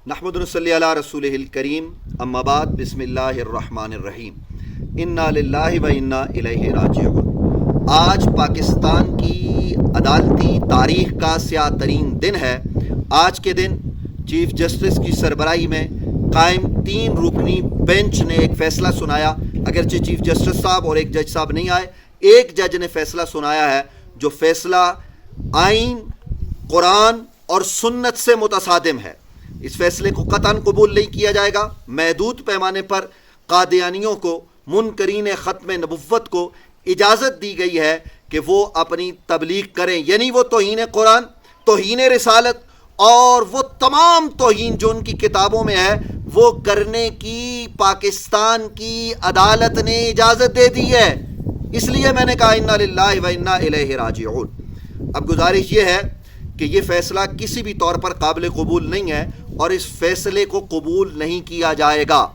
نحمد نصلی علی رسولہ الکریم اما بعد بسم اللہ الرحمن الرحیم انا للہ و انا الیہ راجعون۔ آج پاکستان کی عدالتی تاریخ کا سیاہ ترین دن ہے۔ آج کے دن چیف جسٹس کی سربراہی میں قائم 3 رکنی بینچ نے ایک فیصلہ سنایا۔ اگرچہ چیف جسٹس صاحب اور ایک جج صاحب نہیں آئے، ایک جج نے فیصلہ سنایا ہے جو فیصلہ آئین، قرآن اور سنت سے متصادم ہے۔ اس فیصلے کو قطعاً قبول نہیں کیا جائے گا۔ محدود پیمانے پر قادیانیوں کو، منکرین ختم نبوت کو اجازت دی گئی ہے کہ وہ اپنی تبلیغ کریں، یعنی وہ توہین قرآن، توہین رسالت اور وہ تمام توہین جو ان کی کتابوں میں ہے وہ کرنے کی پاکستان کی عدالت نے اجازت دے دی ہے۔ اس لیے میں نے کہا انا للہ و انا الیہ راجعون۔ اب گزارش یہ ہے کہ یہ فیصلہ کسی بھی طور پر قابل قبول نہیں ہے اور اس فیصلے کو قبول نہیں کیا جائے گا۔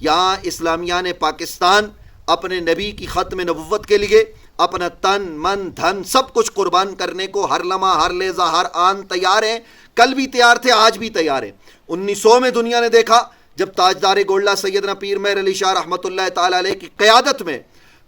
یہاں اسلامیان پاکستان اپنے نبی کی ختم نبوت کے لیے اپنا تن، من، دھن سب کچھ قربان کرنے کو ہر لمحہ، ہر لحظہ، ہر آن تیار ہیں۔ کل بھی تیار تھے، آج بھی تیار ہیں۔ 1900 میں دنیا نے دیکھا جب تاجدار گولڈہ سیدنا پیر مہر علی شاہ رحمۃ اللہ تعالی علیہ کی قیادت میں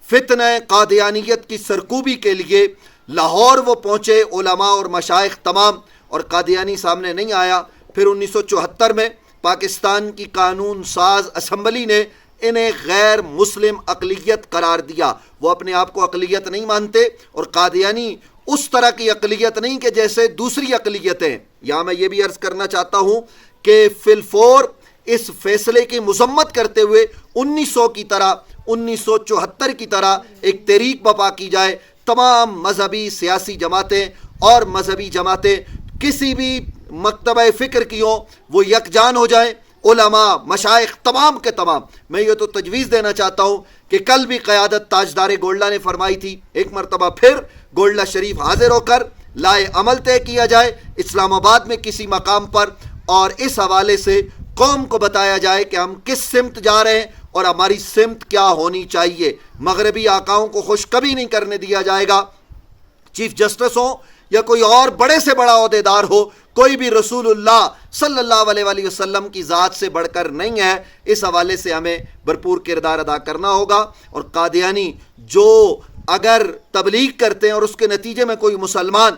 فتنہ قادیانیت کی سرکوبی کے لیے لاہور وہ پہنچے، علماء اور مشائخ تمام، اور قادیانی سامنے نہیں آیا۔ پھر 1974 میں پاکستان کی قانون ساز اسمبلی نے انہیں غیر مسلم اقلیت قرار دیا۔ وہ اپنے آپ کو اقلیت نہیں مانتے، اور قادیانی اس طرح کی اقلیت نہیں کہ جیسے دوسری اقلیتیں۔ یہاں میں یہ بھی عرض کرنا چاہتا ہوں کہ فی الفور اس فیصلے کی مذمت کرتے ہوئے 1900 کی طرح، 1974 کی طرح ایک تحریک برپا کی جائے۔ تمام مذہبی سیاسی جماعتیں اور مذہبی جماعتیں کسی بھی مکتبہ فکر کی ہوں، وہ یکجان ہو جائیں، علماء، مشائخ تمام کے تمام۔ میں یہ تو تجویز دینا چاہتا ہوں کہ کل بھی قیادت تاجدار گولڈہ نے فرمائی تھی، ایک مرتبہ پھر گولڈہ شریف حاضر ہو کر لائے عمل طے کیا جائے اسلام آباد میں کسی مقام پر، اور اس حوالے سے قوم کو بتایا جائے کہ ہم کس سمت جا رہے ہیں اور ہماری سمت کیا ہونی چاہیے۔ مغربی آقاؤں کو خوش کبھی نہیں کرنے دیا جائے گا۔ چیف جسٹس ہو یا کوئی اور بڑے سے بڑا عہدیدار ہو، کوئی بھی رسول اللہ صلی اللہ علیہ وآلہ وسلم کی ذات سے بڑھ کر نہیں ہے۔ اس حوالے سے ہمیں بھرپور کردار ادا کرنا ہوگا۔ اور قادیانی جو اگر تبلیغ کرتے ہیں اور اس کے نتیجے میں کوئی مسلمان،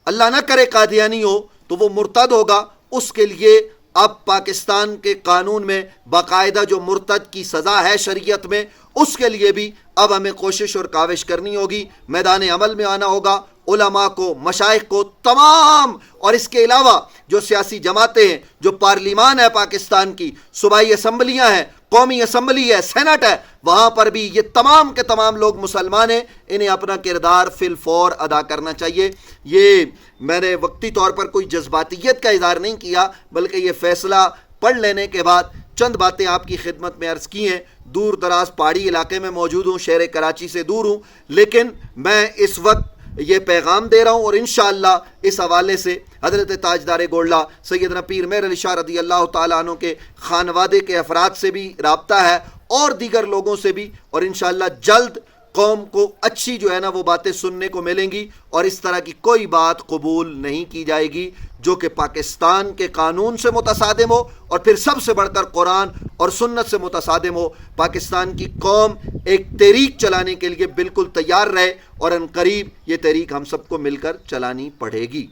اللہ نہ کرے قادیانی ہو، تو وہ مرتد ہوگا۔ اس کے لیے اب پاکستان کے قانون میں باقاعدہ جو مرتد کی سزا ہے شریعت میں، اس کے لیے بھی اب ہمیں کوشش اور کاوش کرنی ہوگی، میدان عمل میں آنا ہوگا۔ علماء کو، مشائخ کو تمام، اور اس کے علاوہ جو سیاسی جماعتیں ہیں، جو پارلیمان ہے پاکستان کی، صوبائی اسمبلیاں ہیں، قومی اسمبلی ہے، سینٹ ہے، وہاں پر بھی یہ تمام کے تمام لوگ مسلمان ہیں، انہیں اپنا کردار فی الفور ادا کرنا چاہیے۔ یہ میں نے وقتی طور پر کوئی جذباتیت کا اظہار نہیں کیا، بلکہ یہ فیصلہ پڑھ لینے کے بعد چند باتیں آپ کی خدمت میں عرض کی ہیں۔ دور دراز پہاڑی علاقے میں موجود ہوں، شہر کراچی سے دور ہوں، لیکن میں اس وقت یہ پیغام دے رہا ہوں، اور انشاءاللہ اس حوالے سے حضرت تاجدار گولڈہ سیدنا پیر مہر علی شاہ رضی اللہ تعالیٰ عنہ کے خانوادے کے افراد سے بھی رابطہ ہے اور دیگر لوگوں سے بھی، اور انشاءاللہ جلد قوم کو اچھی جو ہے نا وہ باتیں سننے کو ملیں گی، اور اس طرح کی کوئی بات قبول نہیں کی جائے گی جو کہ پاکستان کے قانون سے متصادم ہو، اور پھر سب سے بڑھ کر قرآن اور سنت سے متصادم ہو۔ پاکستان کی قوم ایک تحریک چلانے کے لیے بالکل تیار رہے، اور ان قریب یہ تحریک ہم سب کو مل کر چلانی پڑے گی۔